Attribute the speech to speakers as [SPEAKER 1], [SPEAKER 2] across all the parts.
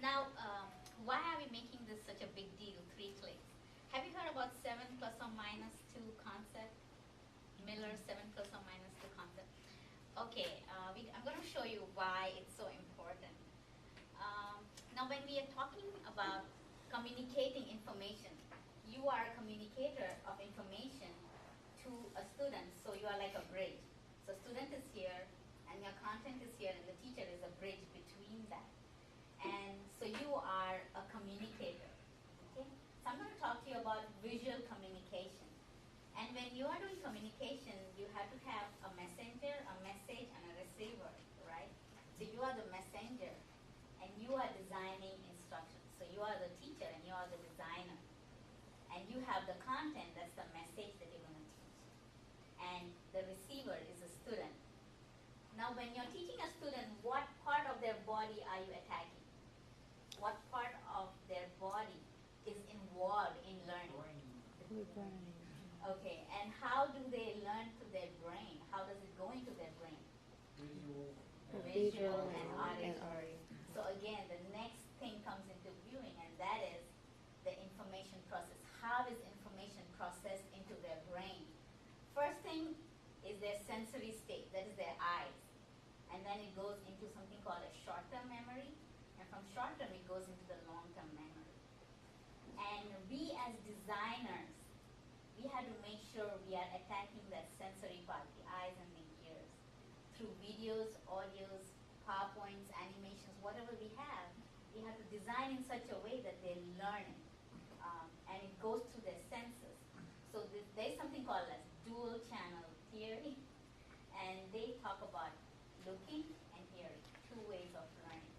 [SPEAKER 1] Now, why are we making this such a big deal, 3 clicks? Have you heard about 7 plus or minus 2 concept? Miller's 7 plus or minus 2 concept. Okay, I'm going to show you why it's so important. Now, when we are talking about communicating information, you are a communicator of information to a student, so you are like a bridge. So student is here, and your content is here, and the teacher is a bridge between that. And so you are a communicator. Okay? So I'm going to talk to you about visual communication. And when you are doing communication, you have to have a messenger, a message, and a receiver, right? So you are the messenger, and you are designing instructions. So you are the teacher, and you are the designer. And you have the content, that's the message that you're going to teach. And the receiver is a student. Now, when you're teaching a student, what part of their body are you attacking? What part of their body is involved in learning?
[SPEAKER 2] The brain.
[SPEAKER 1] Okay, and how do they learn to their brain? How does it go into their brain? Visual and auditory. So again, the next thing comes into viewing, and that is the information process. How is information processed into their brain? First thing is their sensory state, that is their eyes. And then it goes into something called a short-term memory, and from short-term it goes into the long-term memory. And we as designers, we had to make sure we are attacking that sensory part, the eyes and the ears, through videos, audios, PowerPoints, animations, whatever we have to design in such a way that they learn it. And it goes through their senses. So there's something called as dual channel theory, and they talk about looking and hearing, two ways of learning.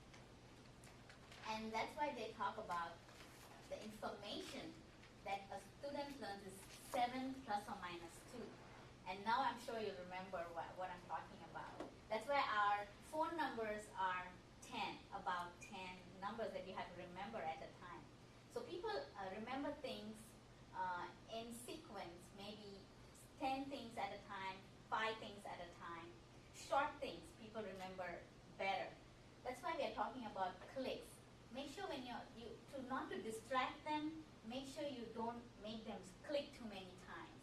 [SPEAKER 1] And that's why they talk about the information that a student learns is 7 plus or minus 2. And now I'm sure you remember what I'm talking about. That's why our phone numbers are 10, about 10 numbers that you have to remember at a time. So people remember things in sequence, maybe 10 things at a time, 5 things at a time. Short things people remember better. That's why we are talking about clicks. Make sure when not to distract them, make sure you don't make them click too many times.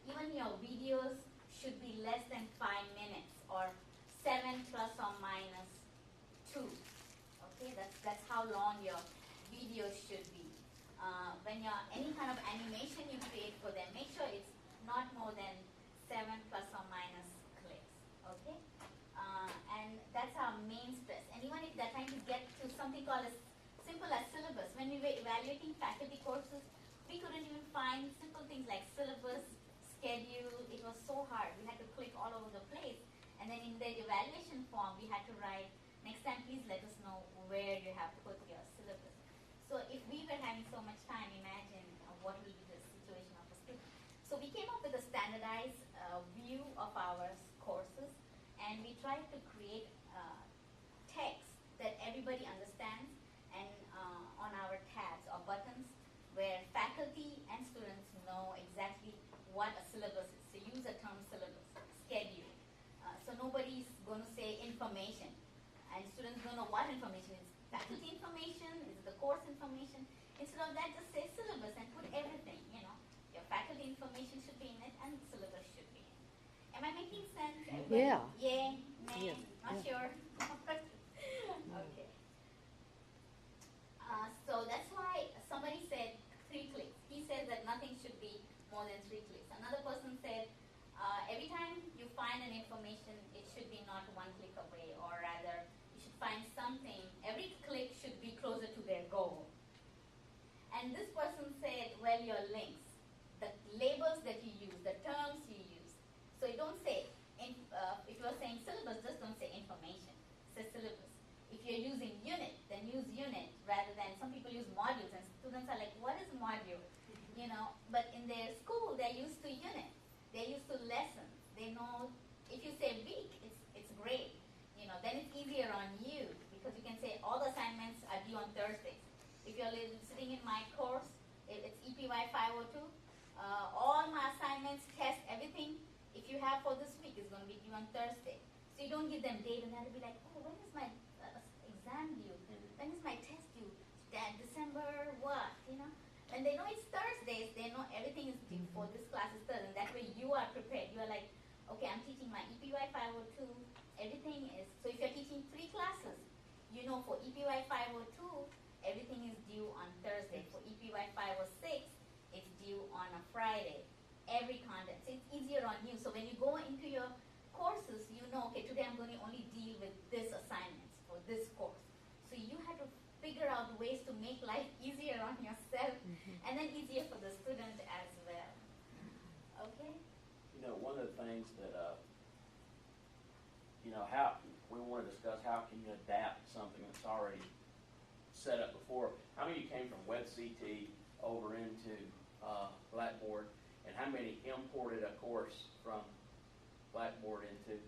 [SPEAKER 1] Even your videos should be less than 5 minutes or 7 plus or minus 2. Okay, that's how long your videos should be. When any kind of animation you create for them, make sure it's not more than 7 plus or minus clicks. Okay, and that's our main stress. And even if they're trying to get to something called as simple as syllabus, when we were evaluating faculty courses, we couldn't even find simple things like syllabus, schedule. It was so hard. We had to click all over the place. And then in the evaluation form, we had to write, next time please let us know where you have put your syllabus. So if we were having so much time, imagine what will be the situation of a student. So we came up with a standardized view of our courses, and we tried to create text that everybody understands, and on our tabs or buttons where faculty and students know exactly what a syllabus is. So use the term syllabus, schedule. So nobody's going to say information, and students don't know what information is. Faculty information, is it the course information? Instead of that, just say syllabus and put everything, Your faculty information should be in it, and syllabus should be in it. Am I making sense? Everybody?
[SPEAKER 2] Yeah.
[SPEAKER 1] Yay? Nay?
[SPEAKER 2] Yes.
[SPEAKER 1] Not
[SPEAKER 2] Yeah.
[SPEAKER 1] sure? Okay. So that's why somebody said 3 clicks. He said that nothing should be more than 3 clicks. Another person said every time you find an information, it should be not 1 click away, or rather, you should find something. Every click should be closer to their goal. And this person said, well, your links, the labels that you use, the terms you use. So you don't say, if you're saying syllabus, just don't say information. Say syllabus. If you're using unit, then use unit rather than, some people use modules, and students are like, what is module? But in their school, they're used to unit. They're used to lessons. They know, if you say week, it's great. Then it's easier on you, because you can say all the assignments are due on Thursdays. If you're sitting in my course, it's EPY 502. All my assignments, tests, everything, if you have for this week, is going to be due on Thursday. So you don't give them date, and they'll be like, oh, when is my exam due? When is my test due? when they know it's Thursdays, they know everything is due for this class is Thursday. And that way you are prepared. You are like, okay, I'm teaching my EPY 502. Everything is, so if you're teaching 3 classes, you know for EPY 502, everything is due on Thursday. For EPY 506, it's due on a Friday. Every content. So it's easier on you. So when you go into your courses, you know, okay, today I'm going to only deal with this assignments for this course. So you have to figure out ways to make life easier on yourself and then easier for the student as well. Okay?
[SPEAKER 2] You know, one of the things that, how we want to discuss how can you adapt something that's already set up before. How many of you came from WebCT over into Blackboard, and how many imported a course from Blackboard into,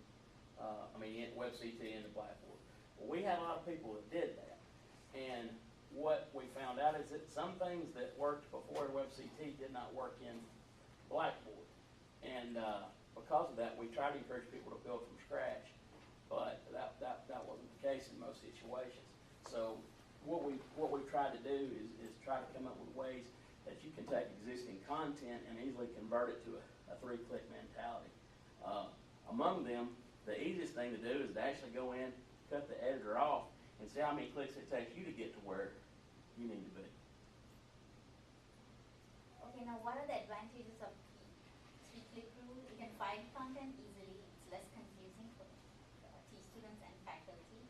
[SPEAKER 2] WebCT into Blackboard? Well, we had a lot of people that did that, and what we found out is that some things that worked before WebCT did not work in Blackboard, and because of that, we tried to encourage people to build from scratch, but that wasn't the case in most situations. So what we've tried to do is try to come up with ways that you can take existing content and easily convert it to a 3-click mentality. Among them, the easiest thing to do is to actually go in, cut the editor off, and see how many clicks it takes you to get to where you need to be.
[SPEAKER 1] Okay, now what are the advantages of 3-click rule? You can find content easily. It's less confusing for students and faculty.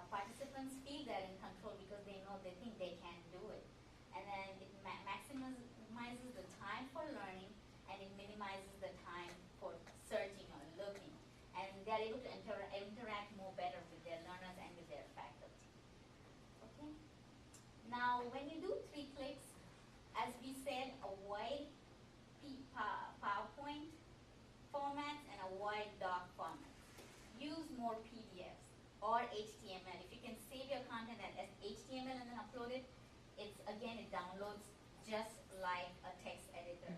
[SPEAKER 1] Participants feel they're in control because they think they can do it. And then it maximizes the time for learning, and it minimizes the time for searching or looking. And they're able to interact more better with their learners and with their faculty. Okay? Now, when you do 3 clicks, as we said, avoid PowerPoint formats and avoid doc formats. Use more PDFs or HTML. If you can save your content as HTML and then upload it, it downloads just like a text editor.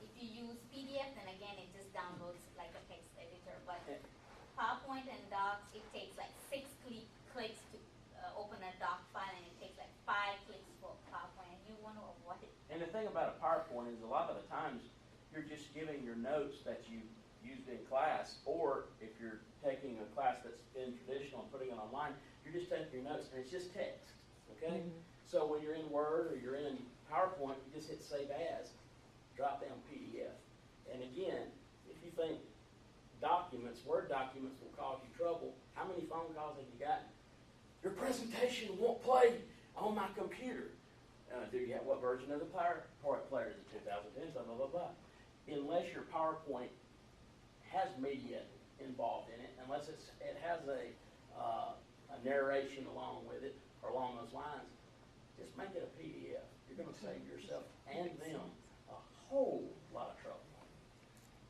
[SPEAKER 1] If you use PDF, then again, it just downloads like a text editor. But PowerPoint and docs, it takes like 6 clicks to open a doc file, and it takes like 5 clicks for PowerPoint, and you want to avoid it.
[SPEAKER 2] And the thing about a PowerPoint is a lot of the times you're just giving your notes that you used in class, or if you're taking a class that's been traditional and putting it online, you're just taking your notes and it's just text, okay? So when you're in Word or you're in PowerPoint, you just hit Save As, drop down PDF. And again, if you think Word documents will cause you trouble, how many phone calls have you gotten? Your presentation won't play on my computer. Do you have what version of the PowerPoint player? Is it 2010? Blah, blah, blah, blah. Unless your PowerPoint has media involved in it, unless it has a narration along with it or along those lines, just make it a PDF. You're going to save yourself and them a whole lot of trouble.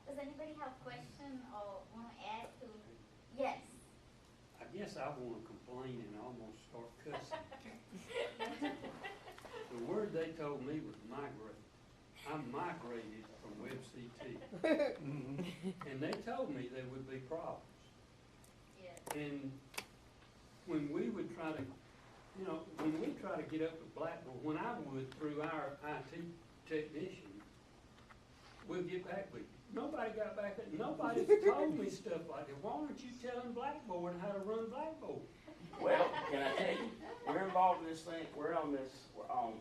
[SPEAKER 1] Does anybody have a question or want to add to? Yes.
[SPEAKER 3] I guess I want to complain and almost start cussing. The word they told me was migrate. I migrated from WebCT. And they told me there would be problems.
[SPEAKER 1] Yes.
[SPEAKER 3] And when we would try to, when we try to get up with Blackboard, when I would through our IT technician, we'll get back with you. Nobody got back at nobody told me stuff like that. Why aren't you telling Blackboard how to run Blackboard?
[SPEAKER 2] Well, can I tell you, we're involved in this thing. We're on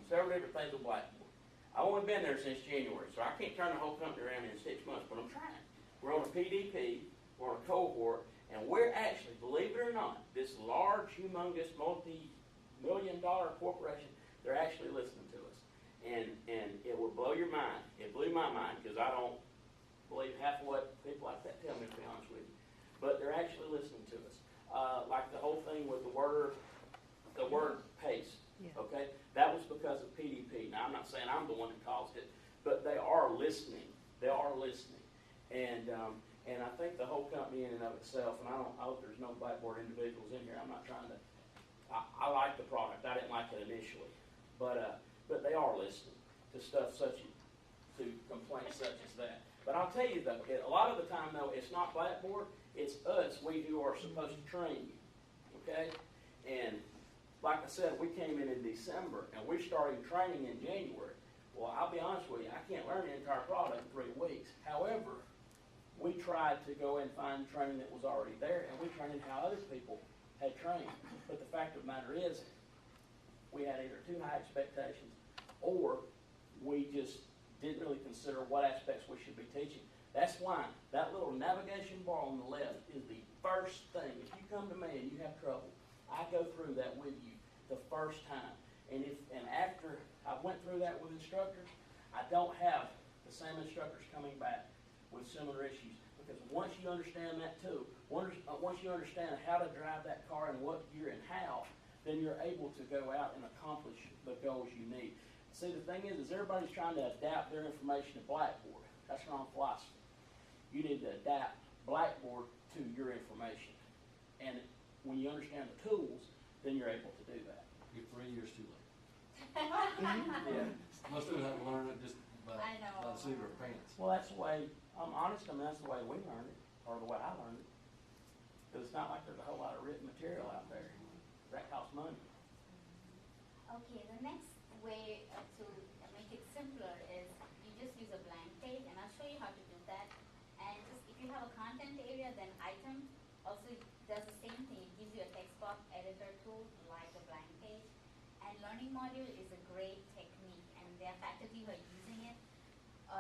[SPEAKER 2] several different things with Blackboard. I've only been there since January, so I can't turn the whole company around in 6 months, but I'm trying. We're on a PDP, we're on a cohort, and we're actually, believe it or not, this large, humongous, multi-million-dollar corporation, they're actually listening to us. And it will blow your mind. It blew my mind, because I don't believe half of what people like that tell me, to be honest with you. But they're actually listening to us. Like the whole thing with the word pace, okay? That was because of PDP. Now, I'm not saying I'm the one that caused it, but they are listening. They are listening. And I think the whole company in and of itself, and I hope there's no Blackboard individuals in here. I'm not trying to, I like the product. I didn't like it initially. But they are listening to stuff to complaints such as that. But I'll tell you though, a lot of the time though, it's not Blackboard, it's us, we who are supposed to train you, okay? And like I said, we came in December and we started training in January. Well, I'll be honest with you, I can't learn the entire product in 3 weeks. However, we tried to go and find training that was already there, and we trained how other people had trained. But the fact of the matter is, we had either too high expectations, or we just didn't really consider what aspects we should be teaching. That's why that little navigation bar on the left is the first thing. If you come to me and you have trouble, I go through that with you the first time. And after I went through that with instructors, I don't have the same instructors coming back with similar issues. Because once you understand that too, once you understand how to drive that car and what gear and how, then you're able to go out and accomplish the goals you need. See, the thing is everybody's trying to adapt their information to Blackboard. That's wrong philosophy. You need to adapt Blackboard to your information. And when you understand the tools, then you're able to do that.
[SPEAKER 4] You're 3 years too late.
[SPEAKER 2] Yeah.
[SPEAKER 4] Most people have to learn it just by
[SPEAKER 1] I know.
[SPEAKER 4] the seat of their pants.
[SPEAKER 2] Well, that's the way, I'm honest, I mean, that's the way we learned it, or the way I learned it. Because it's not like there's a whole lot of written material out there. That costs money.
[SPEAKER 1] Okay, the next way to make it simpler is you just use a blank page, and I'll show you how to do that. And just if you have a content area, then item also does the same thing. It gives you a text box editor tool like a blank page. And learning module is a great technique, and there are faculty who are using it.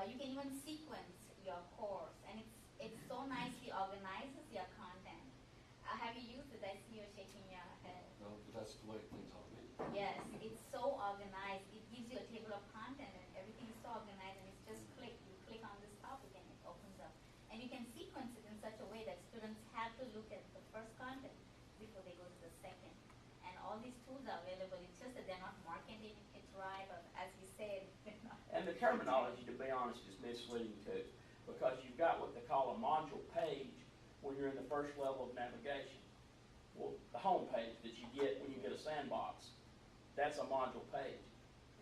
[SPEAKER 1] You can even sequence your course, and it's so nicely organizes your content. Have you used it? I see you're shaking your head.
[SPEAKER 4] No, but that's the way things ought to be.
[SPEAKER 1] Yes, it's so organized. It gives you a table of content, and everything is so organized, and it's just you click on this topic and it opens up. And you can sequence it in such a way that students have to look at the first content before they go to the second. And all these tools are available. It's just that they're not marketing it right, or as you said, they're not.
[SPEAKER 2] And the terminology, to be honest, is misleading too. Because you've got what they call a module page when you're in the first level of navigation. Well, the home page that you get when you get a sandbox, that's a module page.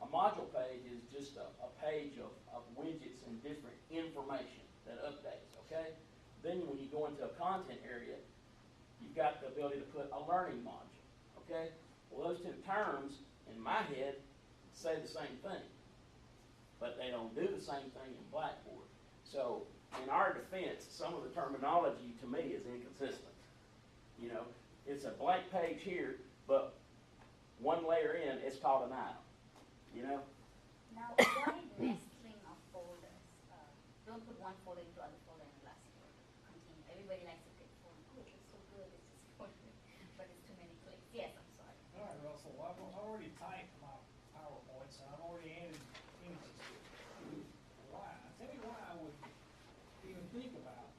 [SPEAKER 2] A module page is just a page of widgets and different information that updates, okay? Then when you go into a content area, you've got the ability to put a learning module, okay? Well, those two terms, in my head, say the same thing, but they don't do the same thing in Blackboard. So, in our defense, some of the terminology to me is inconsistent. You know, it's a blank page here, but one layer in, it's called an item. You know?
[SPEAKER 1] Now, avoid nestling of folders. Don't put one folder into other folder and last folder. Continue. Everybody likes to click folder. Oh, it's so good. It's just folder, but it's too many clicks. Yes, I'm sorry.
[SPEAKER 5] All right, Russell, I've already typed my PowerPoints, and I've already added images to it. Why? Tell me why I would even think about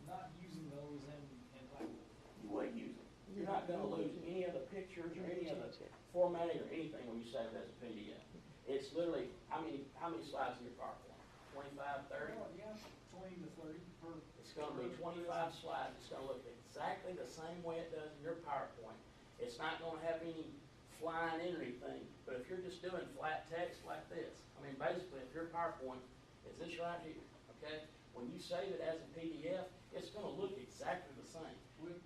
[SPEAKER 5] not using those in Blackboard.
[SPEAKER 2] You will use it. You're not gonna lose any of the pictures or any of the formatting or anything when you save it as a PDF. It's literally, how many slides in your PowerPoint? 25, 30?
[SPEAKER 5] Well, yeah, 20 to 30 per.
[SPEAKER 2] It's gonna be 25 slides. It's gonna look exactly the same way it does in your PowerPoint. It's not gonna have any flying in or anything, but if you're just doing flat text like this, I mean, basically, if your PowerPoint is this right here, okay? When you save it as a PDF, it's gonna look exactly the same.
[SPEAKER 5] With